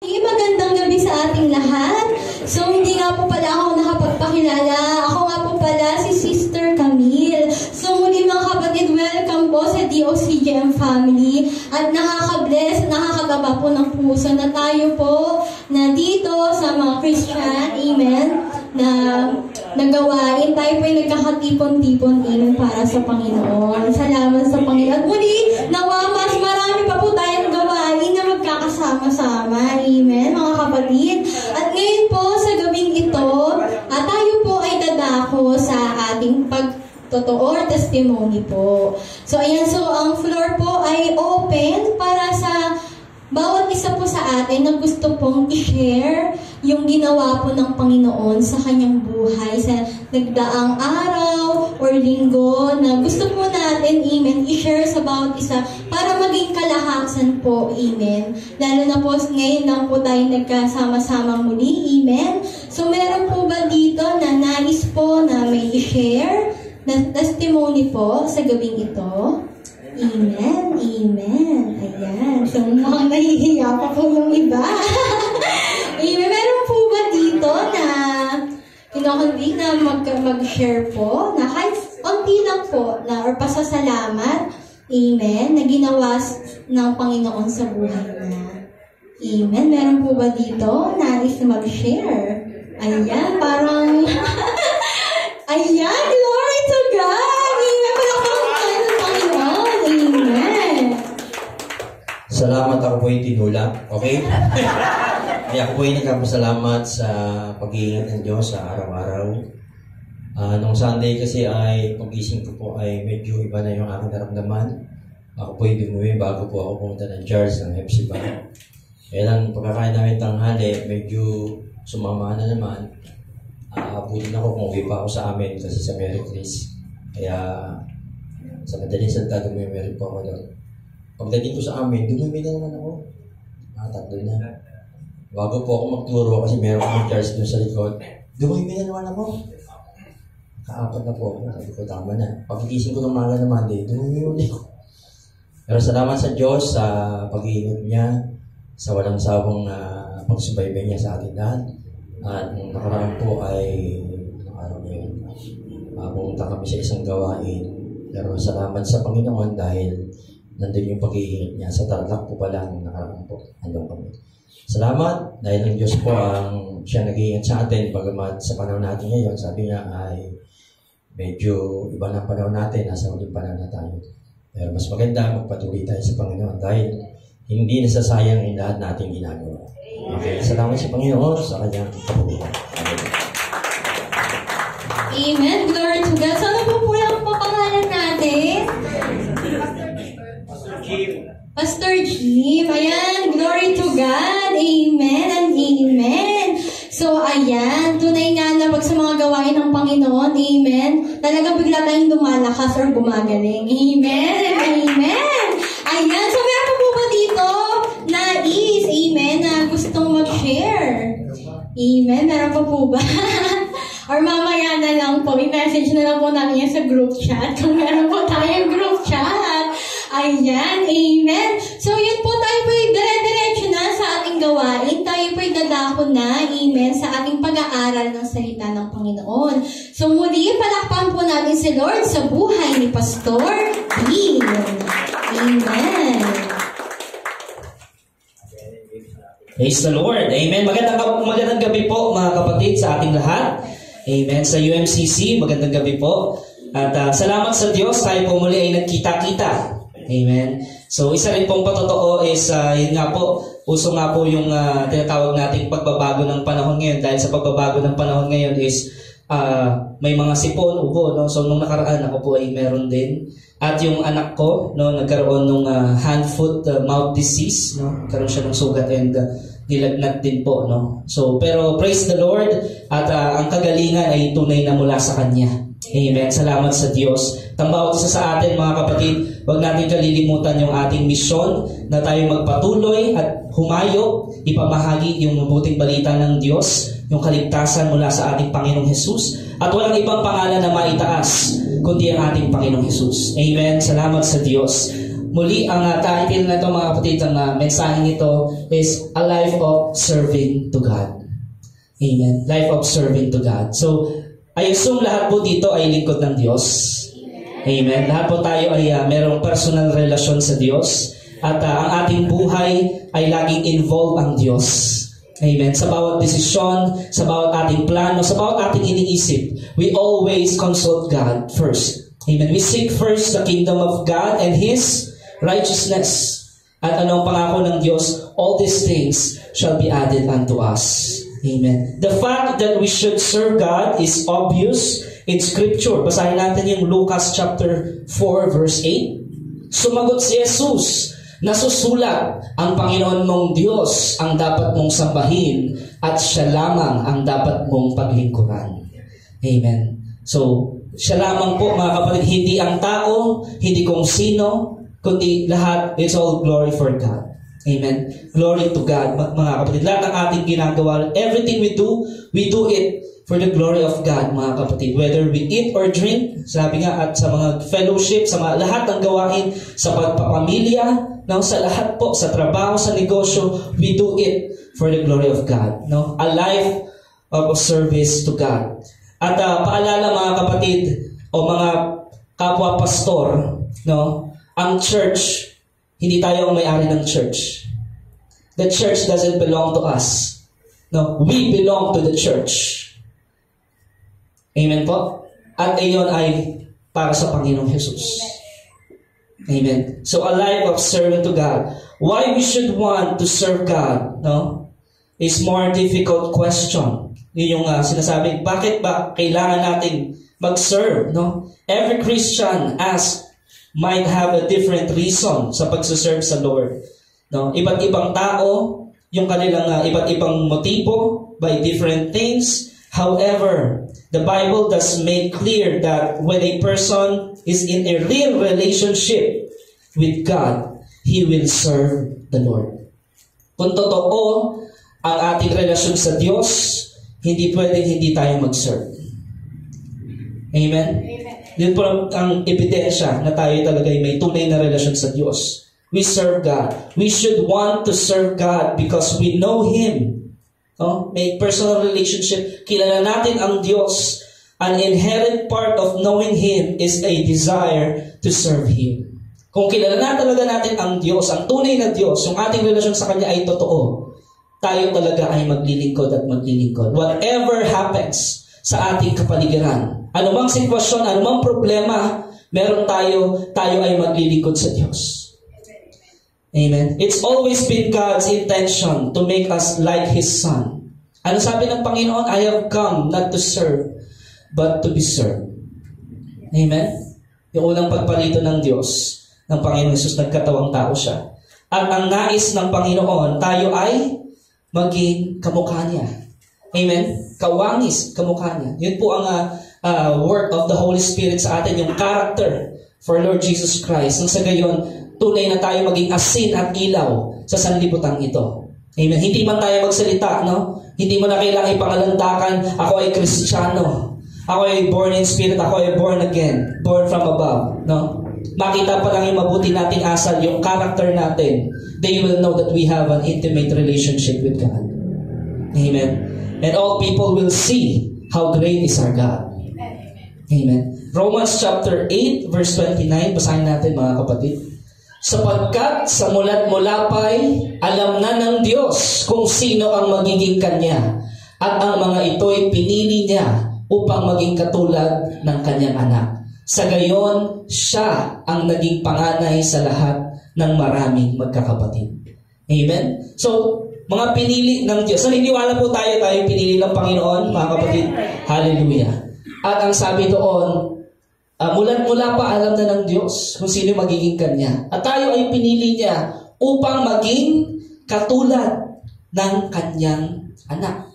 Magandang gabi sa ating lahat. So, hindi nga po pala ako nakapagpakilala. Ako nga po pala si Sister Camille. So, muli mga kapatid, welcome po sa DOCGM family. At nakaka-bless, nakakagaba po ng puso na tayo po na dito sa mga Christian, amen, na nagawain. Tayo po ay nagkakatipon-tipon, amen, para sa Panginoon. Salamat sa Panginoon. At muli, nawa mas marami pa po tayong gawain na magkakasama-sama, amen, mga kapatid. At ngayon po, sa gabing ito, tayo po ay dadako sa ating pagtotoo or testimony po. So, ayan, so ang floor po ay open para sa bawat isa po sa atin na gusto pong i-share yung ginawa po ng Panginoon sa kanyang buhay, sa nagdaang araw or linggo na gusto po natin, amen, i-share sa bawat isa para maging kalakasan po, amen. Lalo na po ngayon lang po tayo nagkasama-sama muli, amen. So meron po ba dito na nais po na may i-share na testimony po sa gabing ito? Amen, amen. Ayan. So, mukhang nahihiya pa po yung iba. Amen. Meron po ba dito na kinokonvict na mag-share po na kahit onti lang po na or pasasalamat, amen, na ginawa ng Panginoon sa buhay na. Amen. Meron po ba dito na nais na mag-share? Ayan, parang ayan, glory to God. Salamat, ako po yung tinulak. Okay? Kaya ako po yung nagpapasalamat sa pag-iingat ng Diyos sa araw-araw. Nung Sunday kasi ay pag-gising ko po ay medyo iba na yung aking naramdaman. Ako po yung dumuwi bago po ako pumunta ng Charles ng FC Bank. Kaya lang pagkakain namin tanghali, medyo sumama na naman. Abutin ako kung uwi pa ako sa amin kasi sa Mary Chris. Kaya sa madaling salita, dumuwi po ako doon. Pagdating ko sa amin, dumumi na naman ako. Tatlo na. Bago po ako magturo kasi meron akong Charles doon sa likod. Dumumi na naman ako. Kaapat na po ako. Sabi ko, tama na. Pagkikising ko ng mga na Monday, dumumi ulit ako. Pero salamat sa Diyos sa pag-iingat niya, sa walang sawang pagsubaybay niya sa atin lahat. At nung nakaraan po ay araw na yun. Pumunta kami sa isang gawain. Pero salamat sa Panginoon dahil nandun yung pag-iingat niya. Sa Tarlac po pala nung nakaraan po. Andun kami. Salamat dahil ang Diyos po ang siya nag-iingat sa atin. Bagamat sa panahon natin ngayon, sabi niya ay medyo iba na panahon natin. Nasa ulit panahon na tayo. Pero mas maganda magpatuloy tayo sa Panginoon dahil hindi nasasayang ang lahat nating ginagawa. Okay. Salamat sa Panginoon sa kanyang patuloy. Amen. Glory to God. Sana po po lang po pangalan natin? Pastor Jim. Ayan, glory to God. Amen and amen. So, ayan, tunay nga na pag sa mga gawain ng Panginoon, amen, talagang bigla tayong lumalakas or gumagaling. Amen and amen. Ayan, so meron po ba dito na amen, na gustong mag-share? Amen, meron pa po ba? Or mamaya na lang po, i-message na lang po namin yan sa group chat. Kung meron po tayong group chat. Ayan, amen. So, yun po, tayo po dire-diretso na sa ating gawain. Tayo po dadako na, amen, sa ating pag-aaral ng salita ng Panginoon. So, muli, palakpan po natin si Lord sa buhay ni Pastor Dean. Amen. Praise the Lord. Amen. Magandang gabi po, mga kapatid, sa ating lahat. Amen. Sa UMCC, magandang gabi po. At salamat sa Diyos, tayo po muli ay nagkita-kita. Amen. So, isa rin pong patotoo is, yun nga po, uso nga po yung tinatawag nating pagbabago ng panahon ngayon. Dahil sa pagbabago ng panahon ngayon is, may mga sipon, ubo, no? So, nung nakaraan ako po ay meron din. At yung anak ko, no, nagkaroon ng hand, foot, mouth disease, no? Karoon siya ng sugat and nilagnat din po, no? So, pero praise the Lord at ang kagalingan ay tunay na mula sa Kanya. Amen. Salamat sa Diyos. Ang bawat isa sa atin, mga kapatid, huwag natin kalilimutan yung ating misyon na tayo magpatuloy at humayo, ipamahagi yung mabuting balita ng Diyos, yung kaligtasan mula sa ating Panginoong Hesus. At walang ibang pangalan na maitaas kundi ang ating Panginoong Hesus. Amen. Salamat sa Diyos. Muli, ang title na ito mga kapatid, ang mensaheng ito is A Life of Serving to God. Amen. Life of serving to God. So, I assume lahat po dito ay lingkod ng Diyos. Amen. Lahat po tayo ay merong personal relasyon sa Diyos. At ang ating buhay ay laging involved ang Diyos. Amen. Sa bawat desisyon, sa bawat ating plano, sa bawat ating iniisip, we always consult God first. Amen. We seek first the kingdom of God and His righteousness. At anong pangako ng Diyos? All these things shall be added unto us. Amen. The fact that we should serve God is obvious in Scripture. Basahin natin yung Lucas chapter 4 verse 8. Sumagot si Jesus, nasusulat, ang Panginoon mong Diyos ang dapat mong sambahin at siya lamang ang dapat mong paglingkuran. Amen. So, siya lamang po mga kapatid, hindi ang tao, hindi kung sino, kundi lahat, it's all glory for God. Amen. Glory to God, mga kapatid. Lahat ng ating ginagawa, everything we do it for the glory of God, mga kapatid. Whether we eat or drink, sabi nga, at sa mga fellowship, sa mga lahat ng gawain, sa pagpapamilya, no, sa lahat po, sa trabaho, sa negosyo, we do it for the glory of God. No? A life of service to God. At paalala mga kapatid, o mga kapwa pastor, no, ang church, hindi tayo ang may-ari ng church. The church doesn't belong to us. No, we belong to the church. Amen po? At iyon ay para sa Panginoong Jesus. Amen. So a life of serving to God. Why we should want to serve God, no, is more difficult question. Yun yung sinasabi, bakit ba kailangan natin mag-serve, no? Every Christian might have a different reason sa pagsaserve sa Lord. No? Iba't ibang tao, yung kanilang iba't ibang motibo by different things. However, the Bible does make clear that when a person is in a real relationship with God, he will serve the Lord. Kung totoo ang ating relasyon sa Diyos, hindi pwedeng hindi tayo mag-serve. Amen? Yun po ang ebidensya na tayo talaga ay may tunay na relasyon sa Diyos. We serve God. We should want to serve God because we know Him. No? May personal relationship. Kilala natin ang Diyos. An inherent part of knowing Him is a desire to serve Him. Kung kilala na talaga natin ang Diyos, ang tunay na Diyos, yung ating relasyon sa Kanya ay totoo, tayo talaga ay maglilingkod at maglilingkod. Whatever happens sa ating kapaligiran, anumang sitwasyon, anumang problema, meron tayo ay maglilingkod sa Diyos. Amen. It's always been God's intention to make us like His Son. Ano sabi ng Panginoon? I have come not to serve, but to be served. Amen. Yung unang pagpalito ng Diyos, ng Panginoon Jesus, nagkatawang tao siya. At ang nais ng Panginoon, tayo ay maging kamukha niya. Amen? Kawangis, kamukha niya. Yun po ang work of the Holy Spirit sa atin, yung character for Lord Jesus Christ. Nang sa gayon, tunay na tayo maging asin at ilaw sa sanlibutan ito. Amen? Hindi man tayo magsalita, no? Hindi mo na kailangan ipangalandakan, ako ay Kristiyano. Ako ay born in spirit, ako ay born again, born from above, no? Makita pa lang yung mabuti nating asal, yung character natin, they will know that we have an intimate relationship with God. Amen. And all people will see how great is our God. Amen. Romans chapter 8 verse 29, basahin natin mga kapatid. Sapagkat sa mulat-mula pa'y alam na ng Diyos kung sino ang magiging Kanya, at ang mga ito'y pinili Niya upang maging katulad ng Kanyang anak. Sa gayon, siya ang naging panganay sa lahat ng maraming magkakapatid. Amen? So, mga pinili ng Diyos. So, niniwala po tayo pinili ng Panginoon, mga kapatid. Hallelujah. At ang sabi doon, mulat-mula pa alam na ng Diyos kung sino magiging Kanya. At tayo ay pinili Niya upang maging katulad ng Kanyang anak.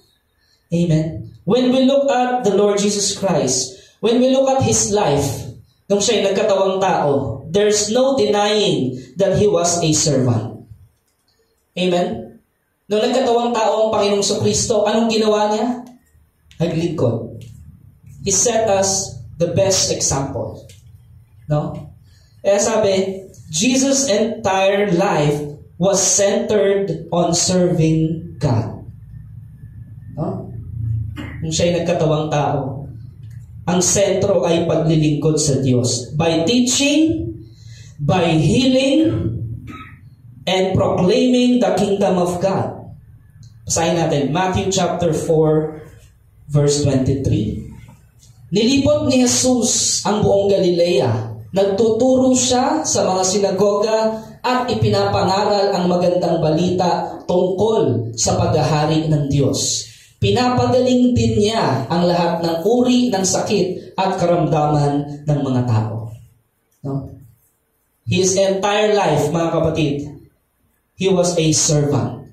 Amen? When we look at the Lord Jesus Christ, when we look at His life, nung siya'y nagkatawang tao, there's no denying that He was a servant. Amen? Nung nagkatawang tao ang Panginoong Kristo, anong ginawa Niya? Naglingkod. He set us the best example. No? Kaya sabi, Jesus' entire life was centered on serving God. No? Kung siya'y nagkatawang tao, ang sentro ay paglilingkod sa Diyos. By teaching, by healing, and proclaiming the kingdom of God. Basahin natin, Matthew chapter 4, verse 23. Nilipot ni Jesus ang buong Galilea. Nagtuturo siya sa mga sinagoga at ipinapangaral ang magandang balita tungkol sa paghahari ng Diyos. Pinapagaling din niya ang lahat ng uri ng sakit at karamdaman ng mga tao. No? His entire life, mga kapatid, he was a servant.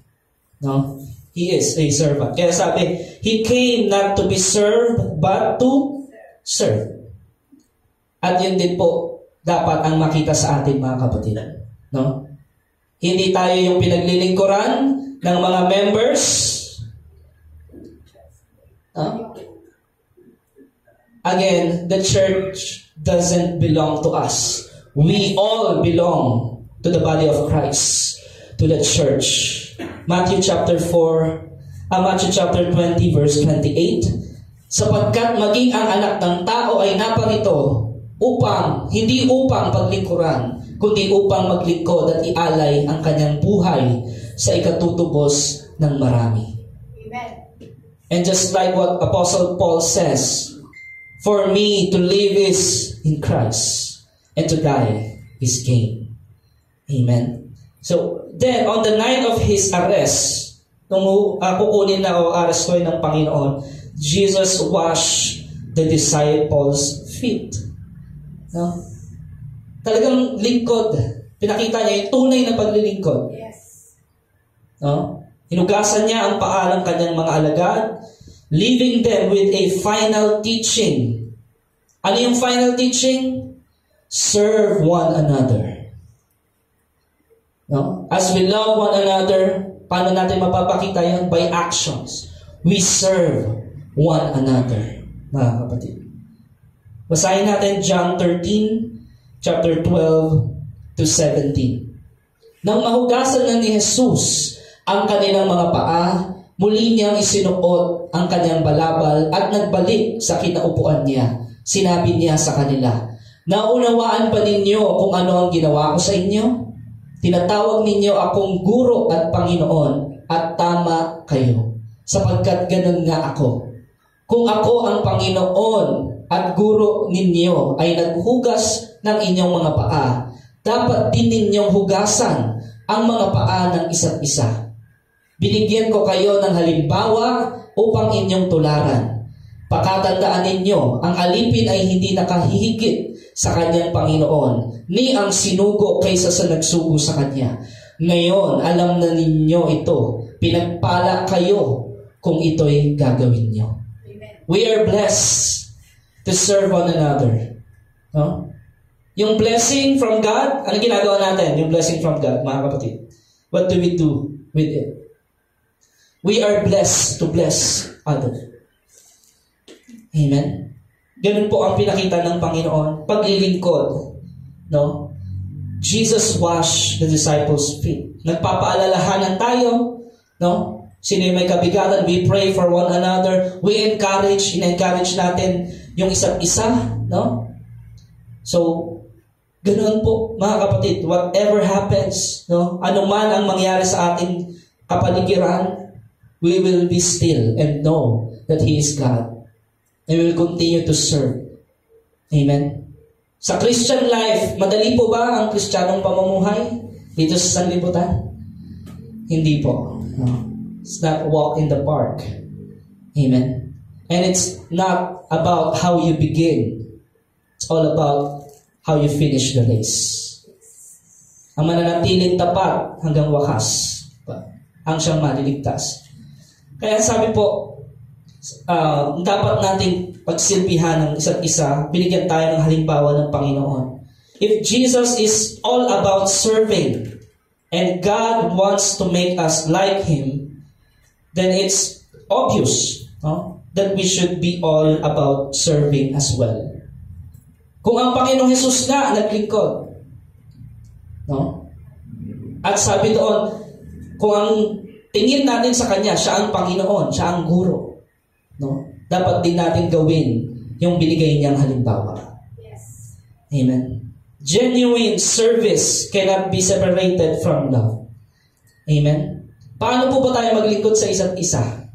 No? He is a servant. Kaya sabi, he came not to be served, but to serve. At yun din po, dapat ang makita sa atin, mga kapatid. No? Hindi tayo yung pinaglilingkuran ng mga members. Again, the church doesn't belong to us. We all belong to the body of Christ, to the church. Matthew chapter 20, verse 28. Sapagkat maging ang anak ng tao ay naparito hindi upang paglingkuran, kundi upang maglingkod at ialay ang kanyang buhay sa ikatutubos ng marami. Amen. And just like what Apostle Paul says, for me to live is in Christ, and to die is gain. Amen. So, then, on the night of his arrest, nung kukunin na o arestuin ng Panginoon, Jesus washed the disciples' feet. No? Talagang lingkod. Pinakita niya yung tunay na paglilingkod. Yes. No? Hinugasan niya ang paa ng kanyang mga alagad, leaving them with a final teaching. Ano yung final teaching? Serve one another. No? As we love one another, paano natin mapapakita yan? By actions. We serve one another, mga kapatid. Basahin natin John 13, chapter 12 to 17. Nang mahugasan na ni Jesus ang kanilang mga paa, muli niyang isinuot ang kanyang balabal at nagbalik sa kinaupuan niya. Sinabi niya sa kanila, naunawaan ba ninyo kung ano ang ginawa ko sa inyo? Tinatawag ninyo akong guro at Panginoon, at tama kayo, sapagkat ganun nga ako. Kung ako ang Panginoon at guro ninyo ay naghugas ng inyong mga paa, dapat din ninyong hugasan ang mga paa ng isa't isa. Binigyan ko kayo ng halimbawa upang inyong tularan. Pakatandaan ninyo, ang alipin ay hindi nakahihigit sa kanyang Panginoon, ni ang sinugo kaysa sa nagsugo sa kanya. Ngayon, alam na ninyo ito. Pinagpala kayo kung ito'y gagawin nyo. We are blessed to serve one another. No? Yung blessing from God, ano ginagawa natin? Yung blessing from God, mga kapatid. What do we do with it? We are blessed to bless others. Amen? Ganun po ang pinakita ng Panginoon. Paglilingkod. No? Jesus washed the disciples' feet. Nagpapaalalahanan tayo. No? Sino yung may kabigatan, we pray for one another. We encourage, in-encourage natin yung isa't isa. No? So, ganoon po, mga kapatid, whatever happens, no? Ano man ang mangyari sa ating kapaligiran, we will be still and know that He is God. And we will continue to serve. Amen? Sa Christian life, madali po ba ang Kristiyanong pamumuhay dito sa sanlibutan? Hindi po. No. It's not a walk in the park. Amen? And it's not about how you begin. It's all about how you finish the race. Ang mananatiling tapat hanggang wakas, ang siyang maliligtas. Kaya sabi po, dapat nating pagsilbihan ng isa't isa, binigyan tayo ng halimbawa ng Panginoon. If Jesus is all about serving, and God wants to make us like Him, then it's obvious, no, that we should be all about serving as well. Kung ang Panginoong Jesus nga naglingkod, At sabi doon, kung ang tingin natin sa Kanya, siya ang Panginoon, siya ang guro, no? Dapat din natin gawin yung binigay niyang halimbawa. Yes. Amen. Genuine service cannot be separated from love. Amen. Paano po ba tayo maglingkod sa isa't isa?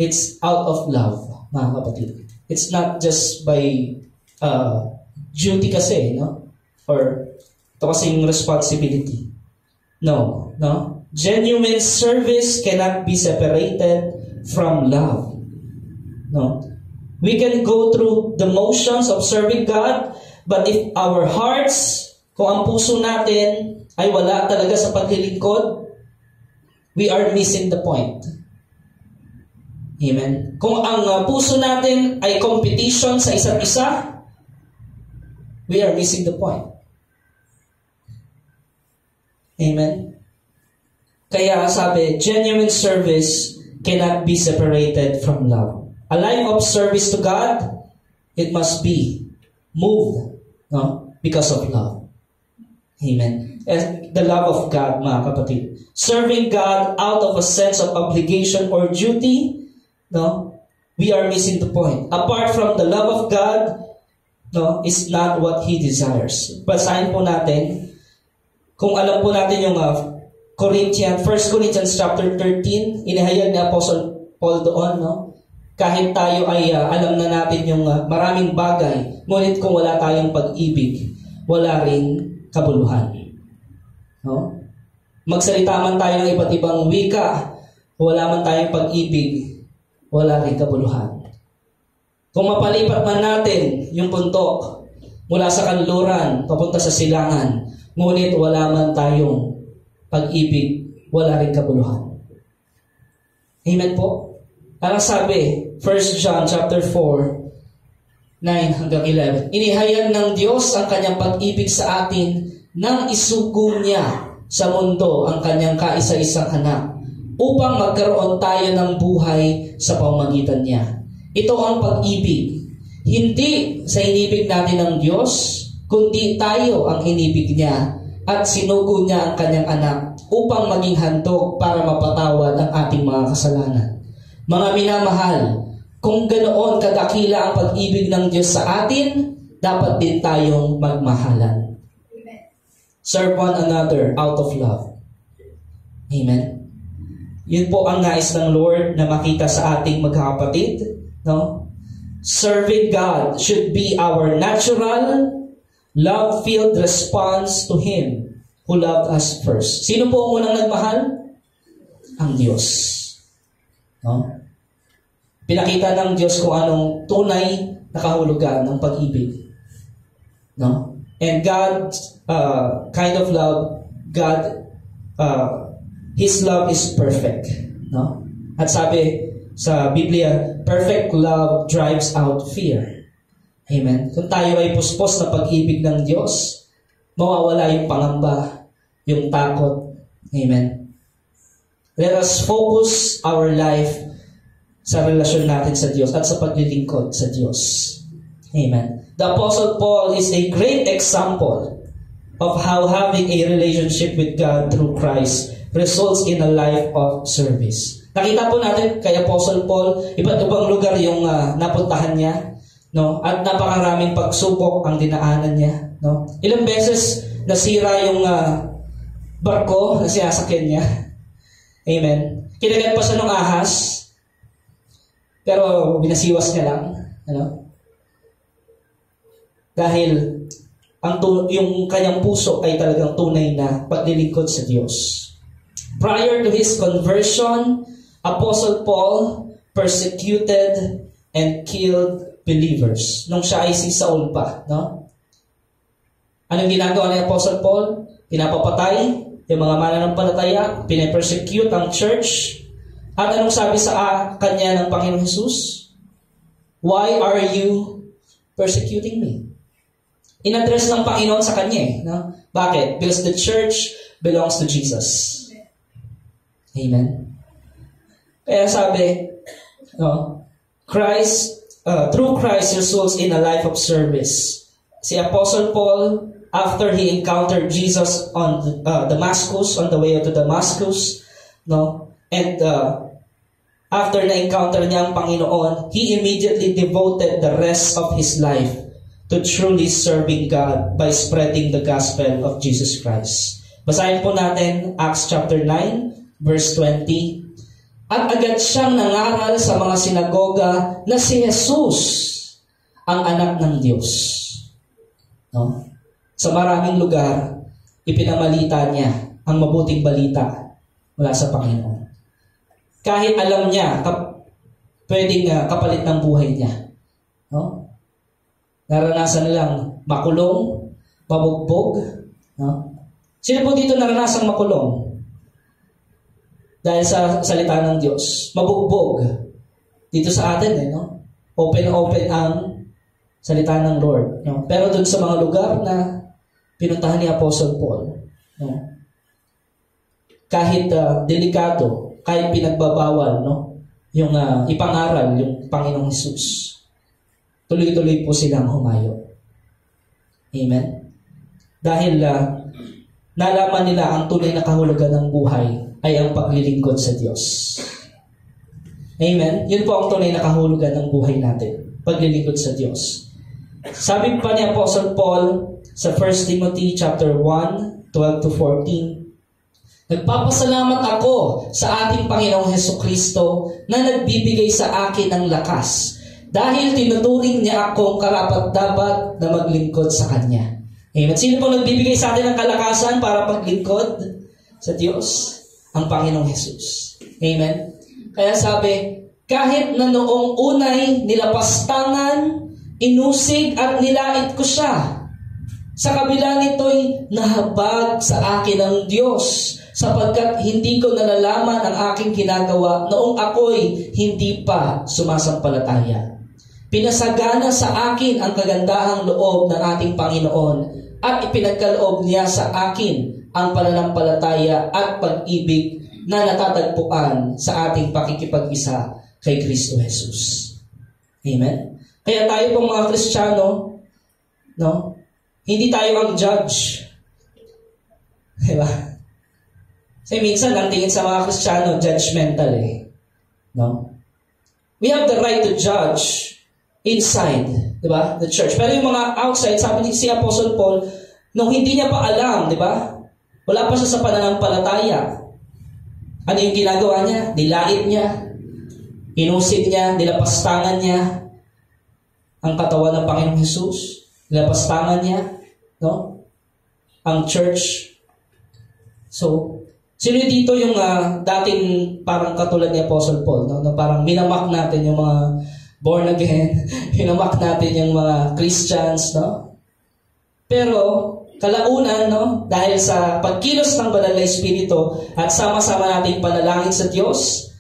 It's out of love, mga kapatid. It's not just by duty kasi, no? Or ito kasing responsibility. No. Genuine service cannot be separated from love. No. We can go through the motions of serving God, but if our hearts, kung ang puso natin ay wala talaga sa paglilingkod, we are missing the point. Amen. Kung ang puso natin ay competition sa isa't isa, we are missing the point. Amen. Kaya sabi, genuine service cannot be separated from love. A life of service to God, it must be moved, no? Because of love. Amen. And the love of God, mga kapatid. Serving God out of a sense of obligation or duty, no? We are missing the point. Apart from the love of God, no, is not what He desires. Basahin po natin, kung alam po natin yung 1 Corinthians chapter 13, inihayag ni Apostle Paul doon, no? Kahit tayo ay alam na natin yung maraming bagay, ngunit kung wala tayong pag-ibig, wala ring kabuluhan. No? Magsalita man tayo ng iba't ibang wika, wala man tayong pag-ibig, wala ring kabuluhan. Kung mapalipat man natin yung puntok mula sa kanluran papunta sa silangan, ngunit wala man tayong pag-ibig, wala ring kabuluhan. Amen po? Parang sabi, 1 John chapter 4, 9 hanggang 11. Inihayag ng Diyos ang kanyang pag-ibig sa atin nang isugo niya sa mundo ang kanyang kaisa-isang anak upang magkaroon tayo ng buhay sa pamamagitan niya. Ito ang pag-ibig. Hindi sa inibig natin ng Diyos, kundi tayo ang inibig niya at sinugo niya ang kanyang anak upang maging handog para mapatawad ang ating mga kasalanan. Mga minamahal, kung ganoon kadakila ang pag-ibig ng Diyos sa atin, dapat din tayong magmahalan. Amen. Serve one another out of love. Amen. Yun po ang nais ng Lord na makita sa ating magkakapatid. No? Serving God should be our natural, love-filled response to Him who loved us first. Sino po ang unang nagmahal? Ang Diyos. No? Pinakita ng Diyos kung anong tunay na kahulugan ng pag-ibig. No? And God's kind of love, His love is perfect. No? At sabi sa Biblia, perfect love drives out fear. Amen. Kung tayo ay puspos na pag-ibig ng Diyos, mawawala yung pangamba, yung takot. Amen. Let us focus our life sa relasyon natin sa Diyos at sa paglilingkod sa Diyos. Amen. The Apostle Paul is a great example of how having a relationship with God through Christ results in a life of service. Nakita po natin kay Apostle Paul, iba't ibang lugar yung napuntahan niya, no? At napakaraming pagsubok ang dinaanan niya, no? Ilang beses nasira yung barko na sinasakyan niya. Amen. Kinagat pa siya ng ahas, pero binasiwas niya lang, ano? Dahil yung kanyang puso ay talagang tunay na paglilingkod sa Diyos. Prior to his conversion, Apostle Paul persecuted and killed believers. Nung siya ay si Saul pa, no? Anong ginagawa ni Apostle Paul? Pinapapatay yung mga mananampalataya, pinapersecute ang church. At anong sabi sa kanya ng Panginoon Jesus? Why are you persecuting me? In-address ng Panginoon sa kanya, no? Bakit? Because the church belongs to Jesus. Amen. Kaya sabi, no, through Christ results in a life of service. Si Apostle Paul after he encountered Jesus on Damascus, on the way to Damascus, no? And after na-encounter niya ang Panginoon, he immediately devoted the rest of his life to truly serving God by spreading the gospel of Jesus Christ. Basahin po natin Acts chapter 9, verse 20. At agad siyang nangaral sa mga sinagoga na si Jesus ang anak ng Diyos. No? Sa maraming lugar, ipinamalita niya ang mabuting balita mula sa Panginoon. Kahit alam niya, pwedeng kapalit ng buhay niya. No? Naranasan nilang makulong, mabugbog. No? Sino po dito naranasang makulong? Dahil sa salita ng Diyos. Mabugbog. Dito sa atin, no? Open ang salita ng Lord. No? Pero dun sa mga lugar na pinuntahan ni Apostle Paul, no? Kahit delikado, kahit pinagbabawal, no? Yung ipangaral, yung Panginoong Hesus, tuloy-tuloy po silang humayo. Amen? Dahil nalaman nila ang tunay na kahulugan ng buhay ay ang paglilingkod sa Diyos. Amen? Yun po ang tunay na kahulugan ng buhay natin. Paglilingkod sa Diyos. Sabi pa ni Apostle Paul sa 1 Timothy chapter 1, 12-14, nagpapasalamat ako sa ating Panginoong Hesukristo na nagbibigay sa akin ng lakas dahil tinuturing niya akong karapat-dapat na maglingkod sa Kanya. Amen. Sino po nagbibigay sa atin ng kalakasan para maglingkod sa Diyos? Ang Panginoong Hesus. Amen. Kaya sabi, kahit na noong unay nilapastangan, inusig at nilait ko siya, sa kabila nito'y nahabag sa akin ang Diyos, sapagkat hindi ko nalalaman ang aking ginagawa noong ako'y hindi pa sumasampalataya. Pinasagana sa akin ang kagandahang loob ng ating Panginoon at ipinagkaloob niya sa akin ang pananampalataya at pag-ibig na natatagpuan sa ating pakikipag-isa kay Kristo Jesus. Amen? Kaya tayo pong mga Kristiyano, no? Hindi tayo ang judge. Diba? Kasi minsan, ang tingin sa mga Kristiyano, judgmental eh. No? We have the right to judge inside, diba? The church. Pero yung mga outside, sabi ni si Apostle Paul, nung hindi niya pa alam, diba? Wala pa siya sa pananampalataya. Ano yung ginagawa niya? Nilait niya. Inusid niya. Nilapastangan niya ang katawan ng Panginoong Hesus. Nilapastangan niya, no? Ang church. So, sino dito yung dating parang katulad ni Apostle Paul, no? Na parang minamak natin yung mga born again, minamak natin yung mga Christians, no? Pero kalaunan, no? Dahil sa pagkilos ng banal na Espiritu at sama-sama nating panalangin sa Diyos,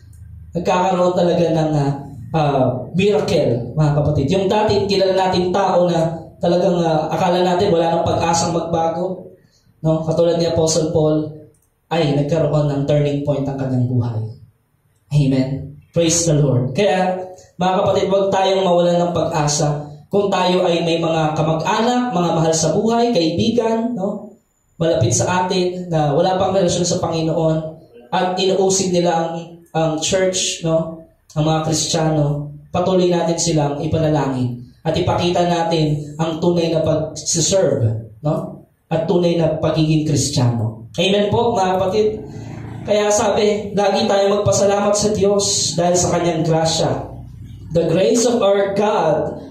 nagkakaroon talaga ng miracle, mga kapatid. Yung dati kilala nating tao na talagang akala natin wala nang pag-asang magbago, no? Katulad ni Apostle Paul, ay nagkaroon ng turning point ang kanyang buhay. Amen. Praise the Lord. Kaya, mga kapatid, huwag tayong mawalan ng pag-asa. Kung tayo ay may mga kamag-anak, mga mahal sa buhay, kaibigan, no? Malapit sa atin, na wala pang relasyon sa Panginoon, at inuusig nila ang church, no? Ang mga Kristiyano, patuloy natin silang ipanalangin at ipakita natin ang tunay na pag-serve, no? At tunay na pagiging Kristiyano. Amen po, mga kapatid. Kaya sabi, lagi tayo magpasalamat sa Diyos dahil sa Kanyang grasya. The grace of our God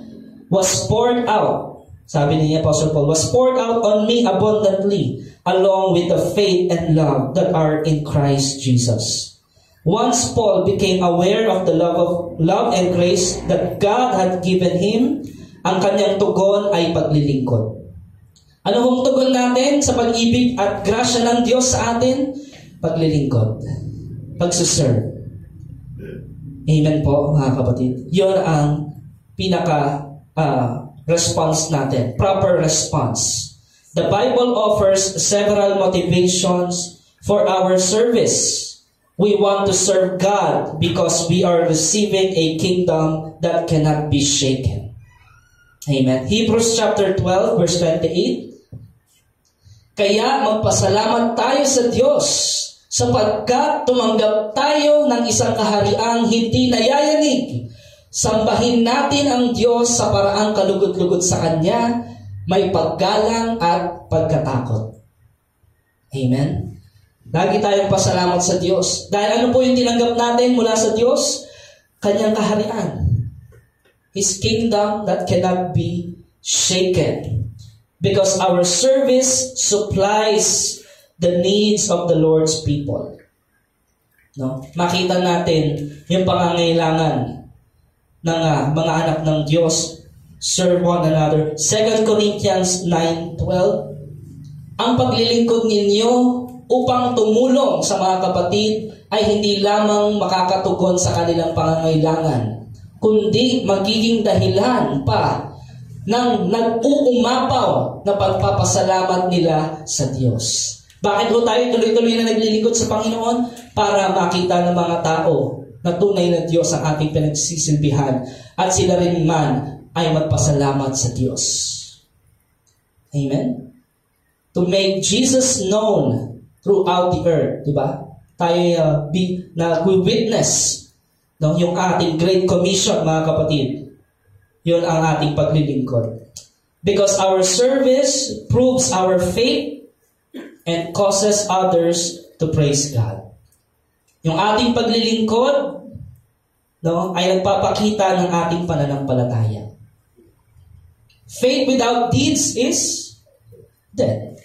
was poured out, sabi ni Apostle Paul, was poured out on me abundantly, along with the faith and love that are in Christ Jesus. Once Paul became aware of the love and grace that God had given him, ang kanyang tugon ay paglilingkod. Ano hong tugon natin sa pag-ibig at grasya ng Diyos sa atin? Paglilingkod. Pagsuserve. Amen po, mga kapatid. Yun ang response natin. Proper response. The Bible offers several motivations for our service. We want to serve God because we are receiving a kingdom that cannot be shaken. Amen. Hebrews chapter 12, verse 28. Kaya magpasalamat tayo sa Diyos sapagkat tumanggap tayo ng isang kahariang hindi nayayanig. Sambahin natin ang Diyos sa paraang kalugod-lugod sa Kanya, may paggalang at pagkatakot. Amen? Lagi tayong pasalamat sa Diyos. Dahil ano po yung tinanggap natin mula sa Diyos? Kanyang kaharian. His kingdom that cannot be shaken. Because our service supplies the needs of the Lord's people. No? Makita natin yung pangangailangan ng mga anak ng Diyos. Serve one another. 2 Corinthians 9:12. Ang paglilingkod ninyo upang tumulong sa mga kapatid ay hindi lamang makakatugon sa kanilang pangangailangan, kundi magiging dahilan pa ng nag-uumapaw na pagpapasalamat nila sa Diyos. Bakit ho tayo tuloy-tuloy na naglilingkod sa Panginoon? Para makita ng mga tao na tunay na Diyos ang ating pinagsisilbihan at sila rin man ay magpasalamat sa Diyos. Amen? To make Jesus known throughout the earth, di ba? Tayo nag-witness, no? Yung ating Great Commission, mga kapatid. Yun ang ating paglilingkod. Because our service proves our faith and causes others to praise God. Yung ating paglilingkod, no, ay nagpapakita ng ating pananampalataya. Faith without deeds is dead.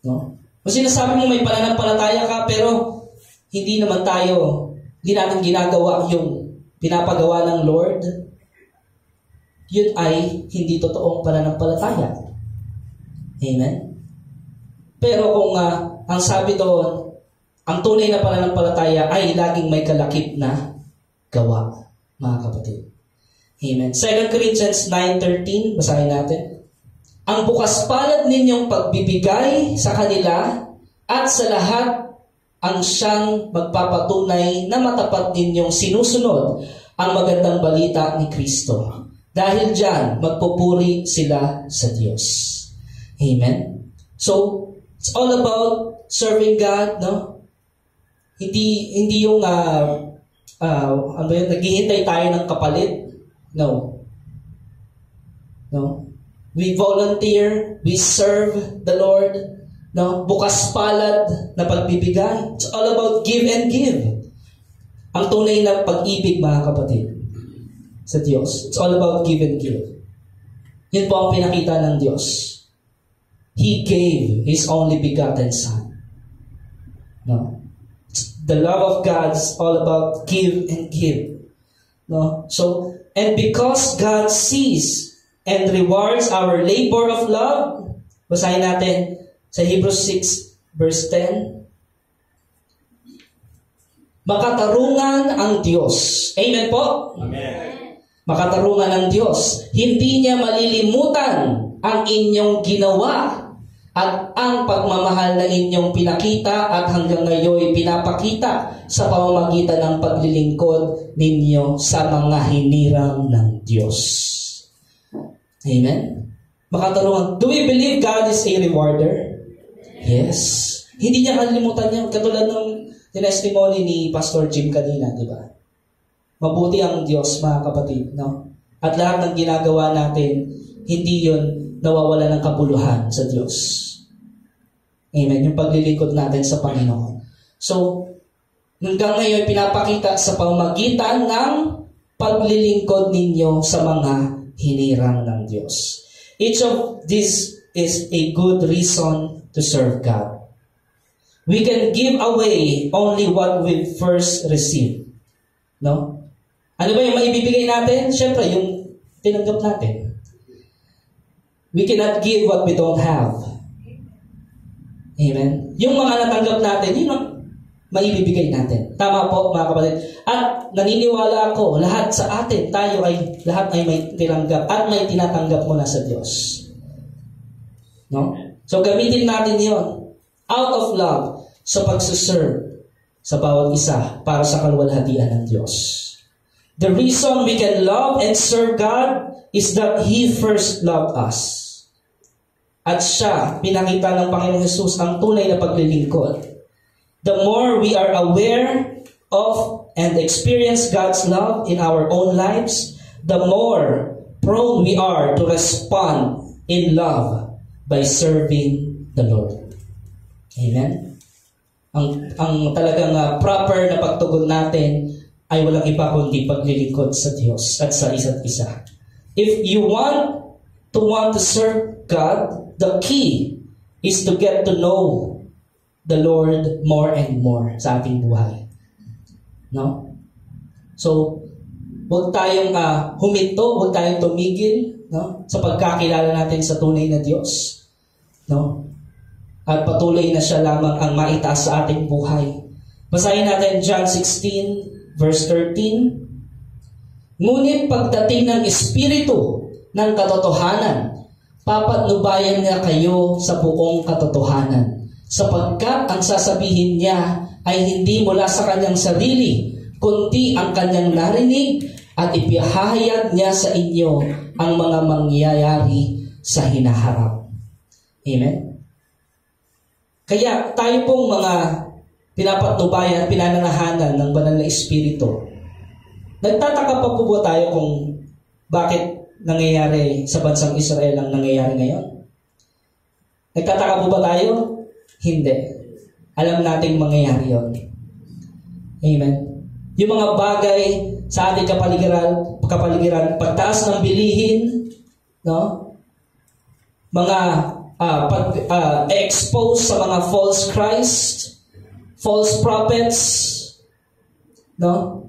No? Kung sinasabi mo may pananampalataya ka, pero hindi natin ginagawa yung pinapagawa ng Lord, yun ay hindi totoong pananampalataya. Amen? Pero kung ang sabi doon, ang tunay na pananampalataya ay laging may kalakip na gawa, mga kapatid. Amen. 2 Corinthians 9:13, basahin natin. Ang bukas palad ninyong pagbibigay sa kanila at sa lahat ang siyang magpapatunay na matapat ninyong sinusunod ang magandang balita ni Kristo. Dahil diyan, magpupuri sila sa Diyos. Amen? So, it's all about serving God, no? Hindi yung naghihintay tayo ng kapalit. No. We volunteer, we serve the Lord. No, bukas palad na pagbibigay. It's all about give and give. Ang tunay na pag-ibig, mga kapatid, sa Diyos. It's all about give and give. Yun po ang pinakita ng Diyos. He gave His only begotten Son. No. The love of God is all about give and give. No? So, and because God sees and rewards our labor of love, basahin natin sa Hebrews 6 verse 10. Makatarungan ang Diyos. Amen po? Amen. Makatarungan ang Diyos. Hindi niya malilimutan ang inyong ginawa at ang pagmamahal na inyong pinakita at hanggang ngayon pinapakita sa pamamagitan ng paglilingkod ninyo sa mga hinirang ng Diyos. Amen? Makatarungan. Do we believe God is a rewarder? Yes. Hindi niya kalimutan yan. Katulad ng testimony ni Pastor Jim kanina, di ba? Mabuti ang Diyos, mga kapatid, no? At lahat ng ginagawa natin, hindi yun nawawala ng kabuluhan sa Diyos. Amen. Yung paglilingkod natin sa Panginoon. So, hanggang ngayon, pinapakita sa pamamagitan ng paglilingkod ninyo sa mga hinirang ng Diyos. Each of these is a good reason to serve God. We can give away only what we first received. No? Ano ba yung maibibigay natin? Siyempre, yung tinanggap natin. We cannot give what we don't have. Amen? Yung mga natanggap natin, yun ang maibibigay natin. Tama po, mga kapatid. At naniniwala ako, lahat sa atin, lahat ay may tinanggap at may tinatanggap mula sa Diyos. No? So, gamitin natin yon out of love sa pagsuserve sa bawat isa para sa kaluwalhatian ng Diyos. The reason we can love and serve God is that He first loved us. at siya, pinakita ng Panginoong Hesus ang tunay na paglilingkod. The more we are aware of and experience God's love in our own lives, the more prone we are to respond in love by serving the Lord. Amen? Ang talagang proper na pagtugon natin ay walang iba kundi paglilingkod sa Diyos at sa isa't isa. If you want to serve God, the key is to get to know the Lord more and more sa ating buhay. No? So, huwag tayong huminto, huwag tayong tumigil, no? Sa pagkakilala natin sa tunay na Diyos. No? At patuloy na siya lamang ang maitaas sa ating buhay. Basahin natin John 16, verse 13. Ngunit pagdating ng Espiritu ng katotohanan, papatnubayan niya kayo sa buong katotohanan, sapagkat ang sasabihin niya ay hindi mula sa kanyang sarili, kundi ang kanyang narinig, at ipahahayag niya sa inyo ang mga mangyayari sa hinaharap. Amen? Kaya tayo pong mga pinapatnubayan at pinananahanan ng banal na Espiritu, nagtataka pa po ba tayo kung bakit nangyayari sa bansang Israel ang nangyayari ngayon? Nagtataka po ba tayo? Hindi. Alam nating mangyayari yun. Amen? Yung mga bagay sa ating kapaligiran, pagtaas ng bilihin, no? Mga expose sa mga false Christ, false prophets, no?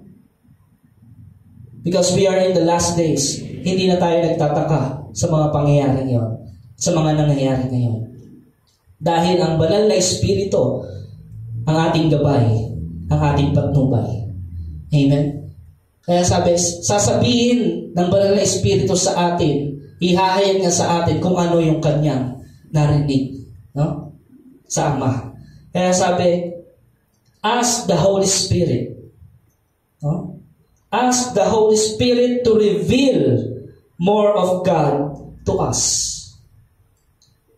Because we are in the last days, hindi na tayo nagtataka sa mga pangyayari ngayon, sa mga nangyayari ngayon. Dahil ang banal na Espiritu ang ating gabay, ang ating patnubay. Amen? Kaya sasabihin ng banal na Espiritu sa atin, ihahayag niya sa atin kung ano yung kanyang narinig, no? Sa Ama. Kaya ask the Holy Spirit. No? Ask the Holy Spirit to reveal more of God to us.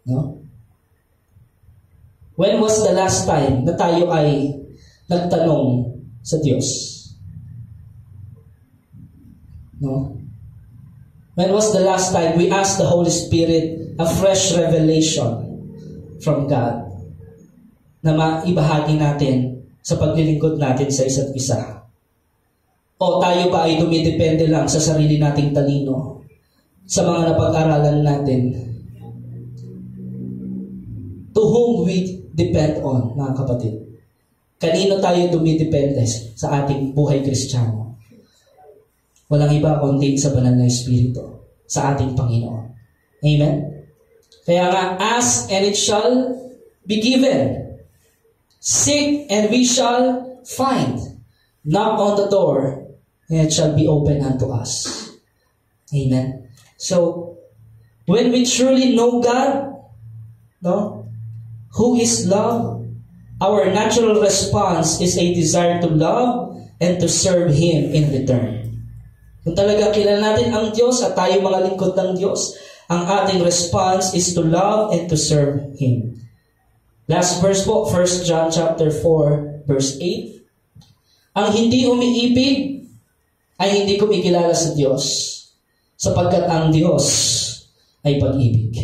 No? When was the last time na tayo ay nagtanong sa Diyos? No? When was the last time we asked the Holy Spirit a fresh revelation from God na maibahagi natin sa paglilingkod natin sa isa't isa? O tayo ba ay dumidepende lang sa sarili nating talino, sa mga napag-aralan natin? To whom we depend on, mga kapatid? Kanino tayo dumidepende sa ating buhay Kristiyano? Walang iba kundi sa banal na Espiritu, sa ating Panginoon. Amen? Kaya nga, ask and it shall be given. Seek and we shall find. Knock on the door and it shall be open unto us. Amen? So, when we truly know God, no, who is love, our natural response is a desire to love and to serve Him in return. Kung talaga kilala natin ang Diyos at tayo mga lingkod ng Diyos, ang ating response is to love and to serve Him. Last verse po, 1 John chapter 4, verse 8. Ang hindi umiibig ay hindi kumikilala sa Diyos, sapagkat ang Diyos ay pag-ibig.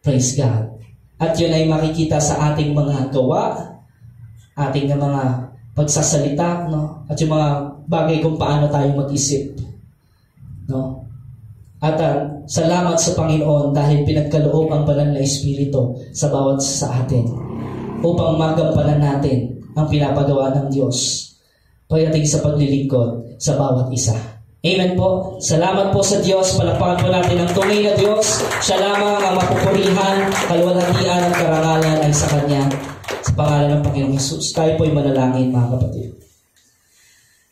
Praise God. At yun ay makikita sa ating mga gawa, ating mga pagsasalita, no? At yung mga bagay kung paano tayo mag-isip. No? At salamat sa Panginoon dahil pinagkaloob ang banal na Espiritu sa bawat sa atin upang magampanan natin ang pinapagawa ng Diyos pagdating sa paglilingkod sa bawat isa. Amen po. Salamat po sa Diyos. Palakpakan po natin ang tunay na Diyos. Siya lamang ang mapupurihan, kaluwalhatian at karangalan ay sa Kanya. Sa pangalan ng Panginoong Hesus, tayo po'y manalangin, mga kapatid.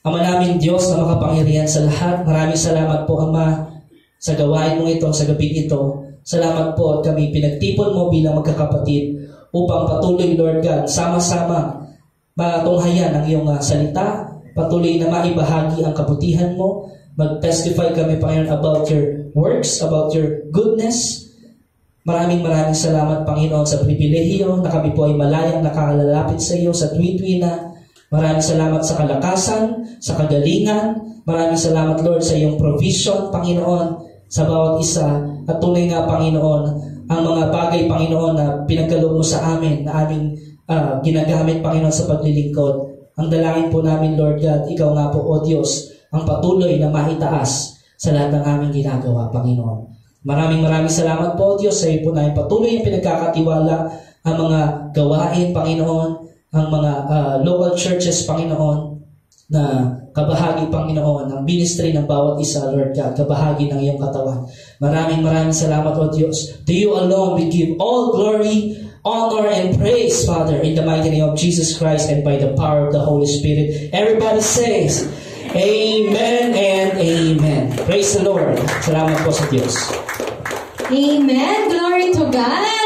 Ama namin Diyos na makapangyarihan sa lahat, maraming salamat po, Ama, sa gawain mong ito, sa gabing ito. Salamat po at kami pinagtipon mo bilang magkakapatid upang patuloy, Lord God, sama-sama matunghayan ang iyong salita, patuloy na maibahagi ang kabutihan mo, mag-testify kami, Panginoon, about your works, about your goodness, Maraming salamat, Panginoon, sa pribilehiyo na kami po ay malayang nakakalapit sa iyo sa tuwi-tuwi na. Maraming salamat sa kalakasan, sa kagalingan. Maraming salamat, Lord, sa iyong provision, Panginoon, sa bawat isa. At tunay nga, Panginoon, ang mga bagay, Panginoon, na pinagkaloob mo sa amin, na aming ginagamit, Panginoon, sa paglilingkod. Ang dalangin po namin, Lord God, ikaw nga po, O Diyos, ang patuloy na maitaas sa lahat ng aming ginagawa, Panginoon. Maraming salamat po, Diyos, sa iyo po namin patuloy yung pinagkakatiwala ang mga gawain, Panginoon, ang mga local churches, Panginoon, na kabahagi, Panginoon, ng ministry ng bawat isa, Lord God, kabahagi ng iyong katawan. Maraming salamat, O Diyos. To you alone we give all glory, honor, and praise, Father, in the mighty name of Jesus Christ and by the power of the Holy Spirit. Everybody says, Amen and Amen. Praise the Lord. Salamat po sa Diyos. Amen. Glory to God.